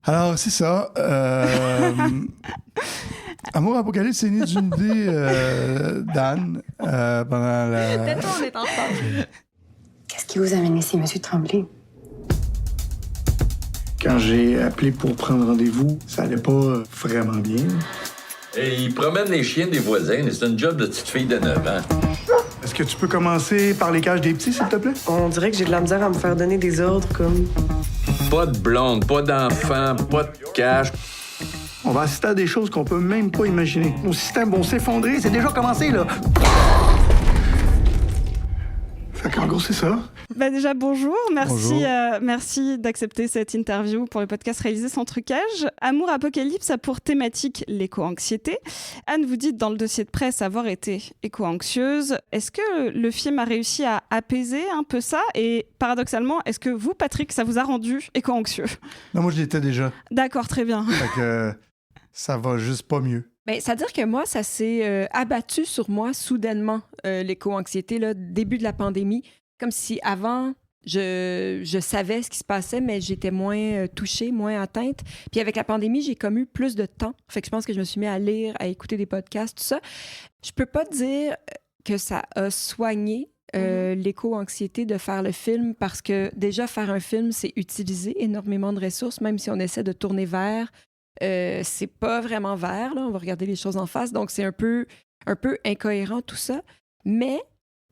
Alors, c'est ça. Amour Apocalypse, c'est né d'une idée d'Anne pendant la... Peut-être on est en retard. Qu'est-ce qui vous amène ici, Monsieur Tremblay? Quand j'ai appelé pour prendre rendez-vous, ça allait pas vraiment bien. Et il promène les chiens des voisins. C'est un job de petite fille de 9 ans. Est-ce que tu peux commencer par les cages des petits, s'il te plaît? On dirait que j'ai de la misère à me faire donner des ordres comme... Pas de blonde, pas d'enfant, pas de cash. On va assister à des choses qu'on peut même pas imaginer. Nos systèmes vont s'effondrer, c'est déjà commencé, là. Fait qu'en gros, c'est ça. Déjà, bonjour. Bonjour. Merci d'accepter cette interview pour le podcast réalisé sans trucage. Amour Apocalypse a pour thématique l'éco-anxiété. Anne, vous dites dans le dossier de presse avoir été éco-anxieuse. Est-ce que le film a réussi à apaiser un peu ça? Et paradoxalement, est-ce que vous, Patrick, ça vous a rendu éco-anxieux? Non, moi, je l'étais déjà. D'accord, très bien. Fait que ça va juste pas mieux. C'est-à-dire que moi, ça s'est abattu sur moi soudainement, l'éco-anxiété, là, début de la pandémie. Comme si avant, je savais ce qui se passait, mais j'étais moins touchée, moins atteinte. Puis avec la pandémie, j'ai comme eu plus de temps. Fait que je pense que je me suis mis à lire, à écouter des podcasts, tout ça. Je peux pas dire que ça a soigné l'éco-anxiété de faire le film, parce que déjà, faire un film, c'est utiliser énormément de ressources, même si on essaie de tourner vers. C'est pas vraiment vert, là. On va regarder les choses en face. Donc, c'est un peu incohérent, tout ça. Mais,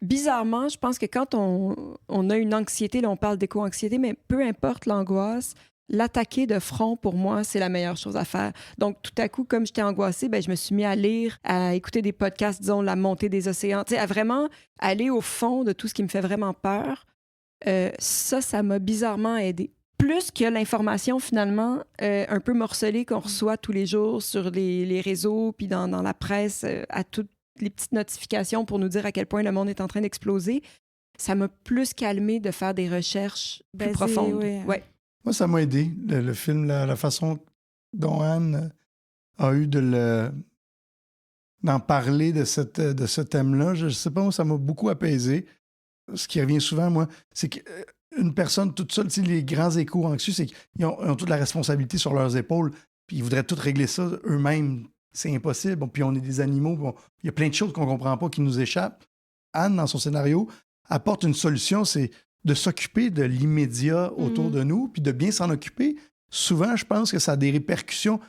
bizarrement, je pense que quand on a une anxiété, là, on parle d'éco-anxiété, mais peu importe l'angoisse, l'attaquer de front, pour moi, c'est la meilleure chose à faire. Donc, tout à coup, comme j'étais angoissée, je me suis mis à lire, à écouter des podcasts, disons, la montée des océans, à vraiment aller au fond de tout ce qui me fait vraiment peur. Ça m'a bizarrement aidée. Plus que l'information, finalement, un peu morcelée qu'on reçoit tous les jours sur les réseaux, puis dans la presse, à toutes les petites notifications pour nous dire à quel point le monde est en train d'exploser, ça m'a plus calmé de faire des recherches plus profondes. Oui. Ouais. Moi, ça m'a aidé, le film, la façon dont Anne a eu d'en parler de ce thème-là. Je sais pas, moi, ça m'a beaucoup apaisé. Ce qui revient souvent, moi, c'est qu'une personne toute seule, les grands éco-anxieux, c'est qu'ils ont toute la responsabilité sur leurs épaules, puis ils voudraient tout régler ça eux-mêmes. C'est impossible. Bon, puis on est des animaux. Bon, il y a plein de choses qu'on ne comprend pas qui nous échappent. Anne, dans son scénario, apporte une solution, c'est de s'occuper de l'immédiat autour de nous, puis de bien s'en occuper. Souvent, je pense que ça a des répercussions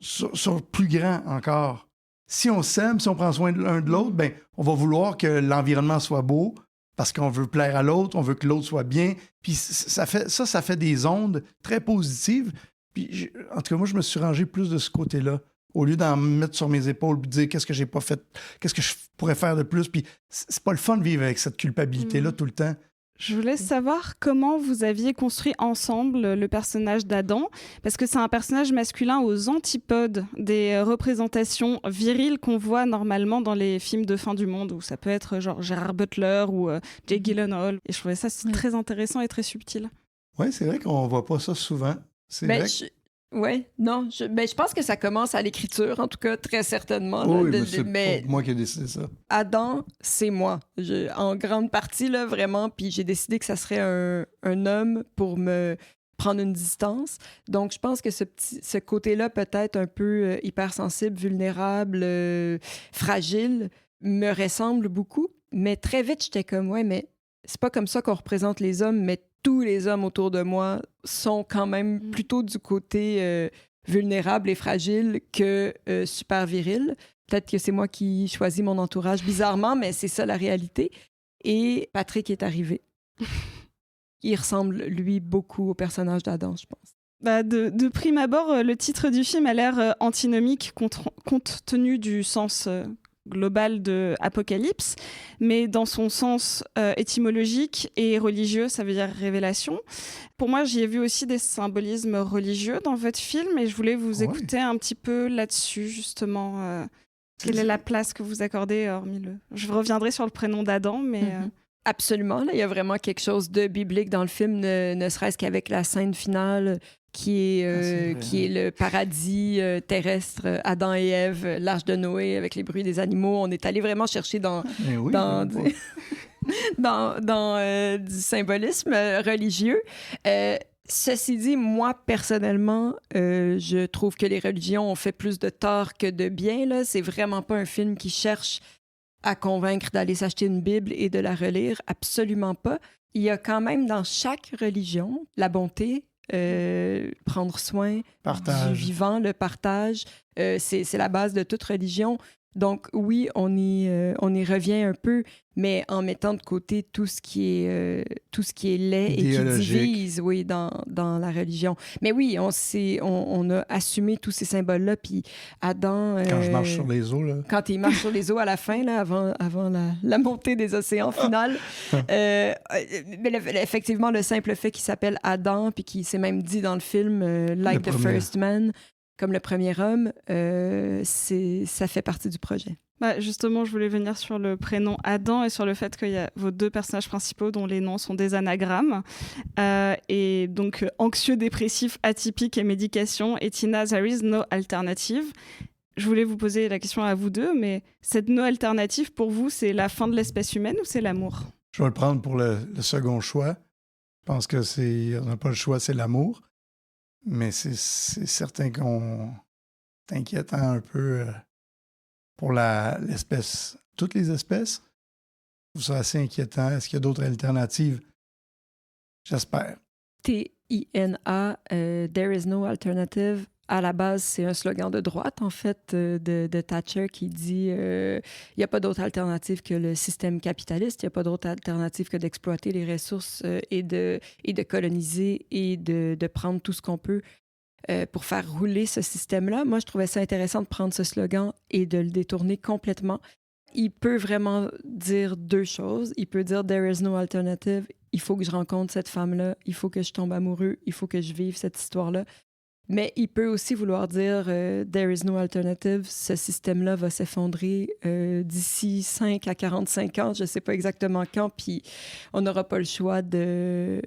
sur plus grand encore. Si on s'aime, si on prend soin de l'un de l'autre, on va vouloir que l'environnement soit beau, parce qu'on veut plaire à l'autre, on veut que l'autre soit bien. Puis ça fait des ondes très positives. Puis, en tout cas, moi, je me suis rangé plus de ce côté-là. Au lieu d'en mettre sur mes épaules et de dire qu'est-ce que j'ai pas fait, qu'est-ce que je pourrais faire de plus. Puis c'est pas le fun de vivre avec cette culpabilité-là tout le temps. Je voulais savoir comment vous aviez construit ensemble le personnage d'Adam, parce que c'est un personnage masculin aux antipodes des représentations viriles qu'on voit normalement dans les films de fin du monde, où ça peut être genre Gerard Butler ou Jake Gyllenhaal. Et je trouvais ça très intéressant et très subtil. Oui, c'est vrai qu'on voit pas ça souvent. C'est vrai. Je pense que ça commence à l'écriture, en tout cas, très certainement. Oui, mais c'est moi qui ai décidé ça. Adam, c'est moi. En grande partie, là, vraiment. Puis j'ai décidé que ça serait un homme pour me prendre une distance. Donc, je pense que ce côté-là, peut-être un peu hypersensible, vulnérable, fragile, me ressemble beaucoup. Mais très vite, j'étais comme, mais c'est pas comme ça qu'on représente les hommes, mais tous les hommes autour de moi sont quand même plutôt du côté vulnérable et fragile que super viril. Peut-être que c'est moi qui choisis mon entourage bizarrement, mais c'est ça la réalité. Et Patrick est arrivé. Il ressemble, lui, beaucoup au personnage d'Adam, je pense. De prime abord, le titre du film a l'air antinomique compte tenu du sens global de Apocalypse, mais dans son sens étymologique et religieux, ça veut dire révélation. Pour moi, j'y ai vu aussi des symbolismes religieux dans votre film, et je voulais vous écouter un petit peu là-dessus, justement. Quelle est la place que vous accordez, hormis Je reviendrai sur le prénom d'Adam, mais... Absolument, là, il y a vraiment quelque chose de biblique dans le film, ne serait-ce qu'avec la scène finale qui est le paradis terrestre, Adam et Ève, l'Arche de Noé avec les bruits des animaux. On est allé vraiment chercher dans du symbolisme religieux. Ceci dit, moi, personnellement, je trouve que les religions ont fait plus de tort que de bien. Là. C'est vraiment pas un film qui cherche à convaincre d'aller s'acheter une Bible et de la relire. Absolument pas. Il y a quand même dans chaque religion la bonté, prendre soin du vivant, le partage. C'est la base de toute religion. Donc oui, on y revient un peu, mais en mettant de côté tout ce qui est laid et qui divise, oui, dans la religion. Mais oui, on a assumé tous ces symboles-là, puis Adam... Quand je marche sur les eaux, là. Quand il marche sur les eaux à la fin, là, avant la montée des océans finale. Mais effectivement, le simple fait qu'il s'appelle Adam, puis qu'il s'est même dit dans le film « Like the first man », comme le premier homme, ça fait partie du projet. Justement, je voulais venir sur le prénom Adam et sur le fait qu'il y a vos deux personnages principaux dont les noms sont des anagrammes. Et donc, anxieux, dépressif, atypique et médication. Et Tina, there is no alternative. Je voulais vous poser la question à vous deux, mais cette no alternative, pour vous, c'est la fin de l'espèce humaine ou c'est l'amour? Je vais le prendre pour le second choix. Je pense que on n'a pas le choix, c'est l'amour. Mais c'est certain qu'on est inquiétant un peu pour l'espèce. Toutes les espèces, je trouve ça assez inquiétant. Est-ce qu'il y a d'autres alternatives? J'espère. TINA, There is no alternative. À la base, c'est un slogan de droite, en fait, de Thatcher qui dit il n'y a pas d'autre alternative que le système capitaliste, il n'y a pas d'autre alternative que d'exploiter les ressources et de coloniser et de prendre tout ce qu'on peut pour faire rouler ce système-là. Moi, je trouvais ça intéressant de prendre ce slogan et de le détourner complètement. Il peut vraiment dire deux choses. Il peut dire « There is no alternative », il faut que je rencontre cette femme-là, il faut que je tombe amoureux, il faut que je vive cette histoire-là. Mais il peut aussi vouloir dire There is no alternative, ce système-là va s'effondrer d'ici 5 à 45 ans, je ne sais pas exactement quand, puis on n'aura pas le choix de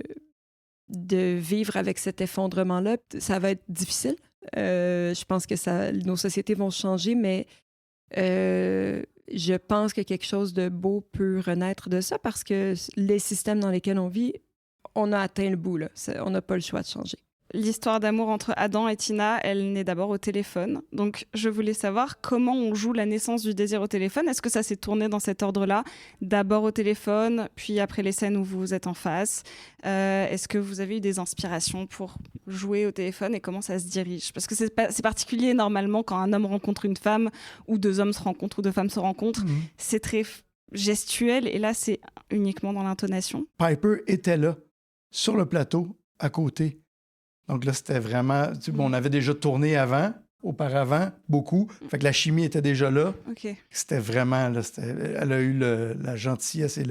vivre avec cet effondrement-là. Ça va être difficile. Je pense que nos sociétés vont changer, mais je pense que quelque chose de beau peut renaître de ça parce que les systèmes dans lesquels on vit, on a atteint le bout, là. On n'a pas le choix de changer. L'histoire d'amour entre Adam et Tina, elle naît d'abord au téléphone. Donc, je voulais savoir comment on joue la naissance du désir au téléphone. Est-ce que ça s'est tourné dans cet ordre-là? D'abord au téléphone, puis après les scènes où vous êtes en face. Est-ce que vous avez eu des inspirations pour jouer au téléphone et comment ça se dirige? Parce que c'est particulier normalement quand un homme rencontre une femme ou deux hommes se rencontrent ou deux femmes se rencontrent. Mmh. C'est très gestuel et là, c'est uniquement dans l'intonation. Piper était là, sur le plateau, à côté. Donc là, c'était vraiment... on avait déjà tourné auparavant, beaucoup. Fait que la chimie était déjà là. Okay. C'était vraiment... Là, elle a eu la gentillesse et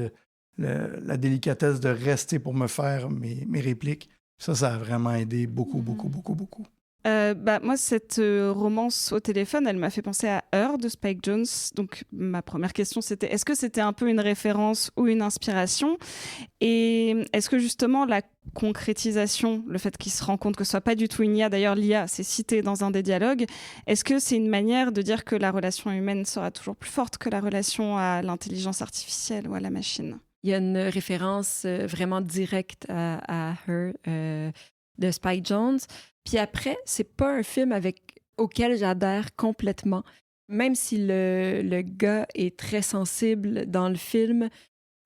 la délicatesse de rester pour me faire mes répliques. Ça a vraiment aidé beaucoup. Moi, cette romance au téléphone, elle m'a fait penser à Her de Spike Jonze. Donc, ma première question, c'était est-ce que c'était un peu une référence ou une inspiration? Et est-ce que justement la concrétisation, le fait qu'ils se rendent compte que ce soit pas du tout une IA, d'ailleurs l'IA c'est cité dans un des dialogues, est-ce que c'est une manière de dire que la relation humaine sera toujours plus forte que la relation à l'intelligence artificielle ou à la machine? Il y a une référence vraiment directe à Her de Spike Jonze. Puis après, c'est pas un film auquel j'adhère complètement. Même si le gars est très sensible dans le film,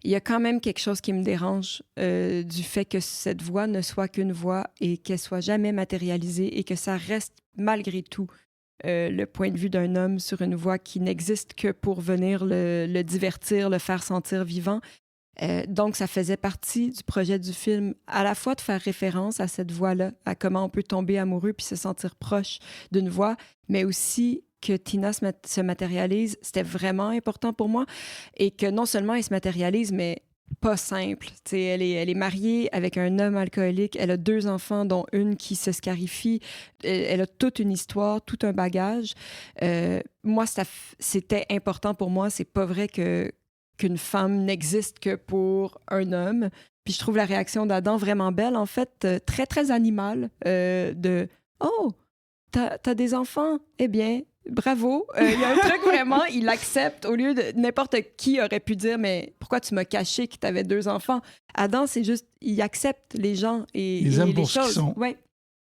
il y a quand même quelque chose qui me dérange du fait que cette voix ne soit qu'une voix et qu'elle soit jamais matérialisée et que ça reste malgré tout le point de vue d'un homme sur une voix qui n'existe que pour venir le divertir, le faire sentir vivant. Donc, ça faisait partie du projet du film, à la fois de faire référence à cette voix-là, à comment on peut tomber amoureux puis se sentir proche d'une voix, mais aussi que Tina se matérialise. C'était vraiment important pour moi. Et que non seulement elle se matérialise, mais pas simple. T'sais, elle est mariée avec un homme alcoolique. Elle a 2 enfants, dont une qui se scarifie. Elle a toute une histoire, tout un bagage. Moi, c'était important pour moi. C'est pas vrai qu'une femme n'existe que pour un homme. Puis je trouve la réaction d'Adam vraiment belle, en fait, très, très animale, de « Oh, t'as des enfants? Eh bien, bravo. Il y a un truc vraiment, il accepte au lieu de n'importe qui aurait pu dire, mais pourquoi tu m'as caché que t'avais 2 enfants? Adam, c'est juste, il accepte les gens et Ils aiment les pour ce qu'ils choses. sont. Ouais.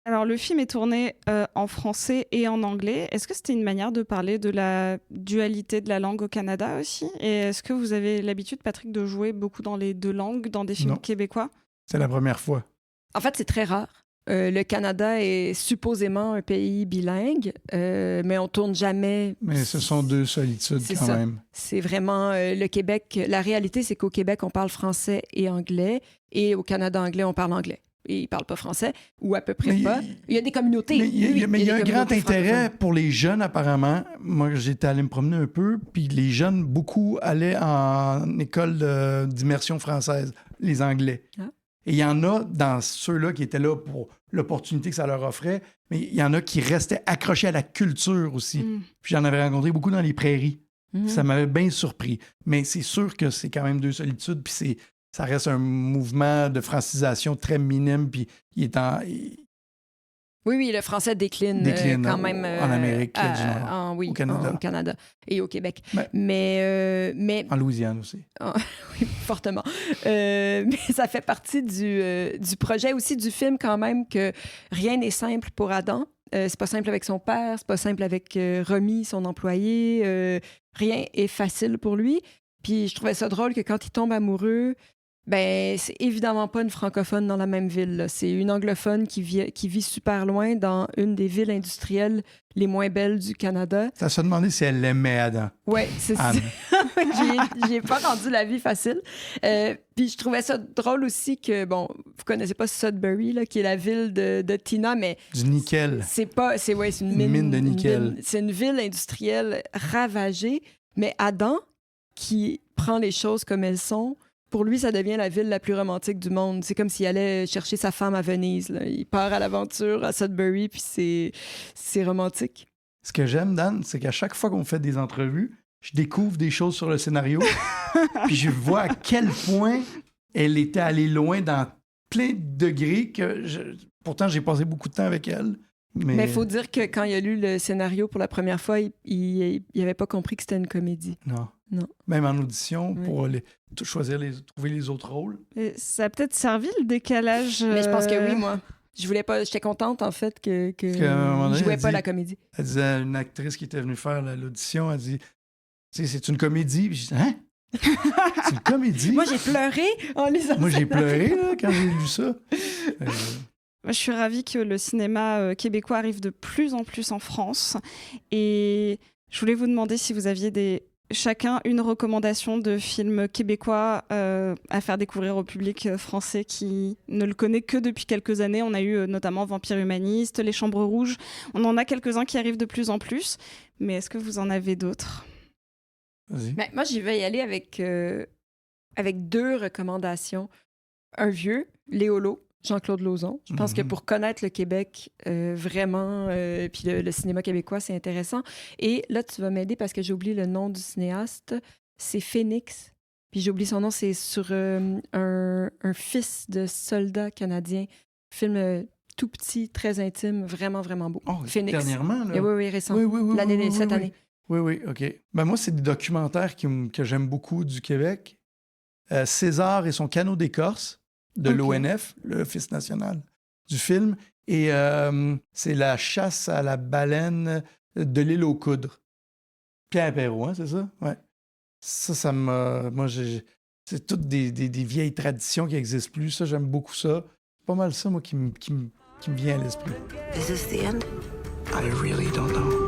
Alors, le film est tourné en français et en anglais. Est-ce que c'était une manière de parler de la dualité de la langue au Canada aussi? Et est-ce que vous avez l'habitude, Patrick, de jouer beaucoup dans les 2 langues, dans des films Non. québécois? C'est la première fois. En fait, c'est très rare. Le Canada est supposément un pays bilingue, mais on tourne jamais. Mais ce sont 2 solitudes C'est quand ça. même. C'est vraiment le Québec. La réalité, c'est qu'au Québec, on parle français et anglais, et au Canada anglais, on parle anglais. Et ils parlent pas français, ou à peu près Mais pas. Il y a des communautés. Mais il y a des un grand communautés intérêt francophones. pour les jeunes, apparemment. Moi, j'étais allé me promener un peu, puis les jeunes, beaucoup allaient en école d'immersion française, les Anglais. Ah. Et il y en a dans ceux-là qui étaient là pour l'opportunité que ça leur offrait, mais il y en a qui restaient accrochés à la culture aussi. Puis j'en avais rencontré beaucoup dans les prairies. Mhm. Ça m'avait bien surpris. Mais c'est sûr que c'est quand même 2 solitudes, puis ça reste un mouvement de francisation très minime, puis il est en... Oui, le français décline, Décline quand en même. Amérique du Nord, Oui, au Canada. au Canada et au Québec. Ben, mais En Louisiane aussi. oui, fortement. Mais ça fait partie du projet aussi du film quand même que rien n'est simple pour Adam. C'est pas simple avec son père, c'est pas simple avec Romy, son employé. Rien est facile pour lui. Puis je trouvais ça drôle que quand il tombe amoureux, ben c'est évidemment pas une francophone dans la même ville, là. C'est une anglophone qui vit super loin dans une des villes industrielles les moins belles du Canada. Ça se demandait si elle l'aimait, Adam. Ouais, c'est ça. Anne. J'ai pas rendu la vie facile. Puis je trouvais ça drôle aussi que, bon, vous connaissez pas Sudbury, là, qui est la ville de Tina, mais Du nickel. c'est une Une mine de nickel. C'est une ville industrielle ravagée, mais Adam, qui prend les choses comme elles sont, pour lui, ça devient la ville la plus romantique du monde. C'est comme s'il allait chercher sa femme à Venise, là. Il part à l'aventure à Sudbury, puis c'est romantique. Ce que j'aime, Dan, c'est qu'à chaque fois qu'on fait des entrevues, je découvre des choses sur le scénario, puis je vois à quel point elle était allée loin dans plein de degrés que pourtant j'ai passé beaucoup de temps avec elle. Mais il faut dire que quand il a lu le scénario pour la première fois, il avait pas compris que c'était une comédie. Non. Non. Même en audition, Oui. pour trouver les autres rôles. Et ça a peut-être servi le décalage. Mais je pense que oui, moi. Je voulais pas. J'étais contente, en fait, que qu'à un moment donné, je jouais elle pas dit- la comédie. Elle disait à une actrice qui était venue faire l'audition, elle dit, tu sais, c'est une comédie. Puis je dis, hein? C'est une comédie? Moi, j'ai pleuré en lisant Moi, ça. j'ai pleuré là, quand j'ai lu ça. Je suis ravie que le cinéma québécois arrive de plus en plus en France. Et je voulais vous demander si vous aviez chacun une recommandation de film québécois à faire découvrir au public français qui ne le connaît que depuis quelques années. On a eu notamment Vampire Humaniste, Les Chambres Rouges. On en a quelques-uns qui arrivent de plus en plus. Mais est-ce que vous en avez d'autres? Vas-y. Ben, moi, j'y vais y aller avec 2 recommandations. Un vieux, Léolo, Jean-Claude Lauzon. Je pense que pour connaître le Québec, vraiment, puis le cinéma québécois, c'est intéressant. Et là, tu vas m'aider parce que j'ai oublié le nom du cinéaste. C'est Phoenix. Puis j'ai oublié son nom. C'est sur un fils de soldat canadien. Film tout petit, très intime, vraiment, vraiment beau. Oh, Phoenix. dernièrement, là. Et oui, récent. Oui, L'année, cette année. Oui, OK. Ben moi, c'est des documentaires que j'aime beaucoup du Québec. César et son canot d'écorce de OK. l'ONF, l'Office national du film. Et c'est La chasse à la baleine de l'île aux coudres. Pierre Perrault, hein, c'est ça? Ouais. Ça m'a... Moi, c'est toutes des vieilles traditions qui n'existent plus. Ça, j'aime beaucoup ça. C'est pas mal ça, moi, qui me vient à l'esprit. Is this the end? I really don't know.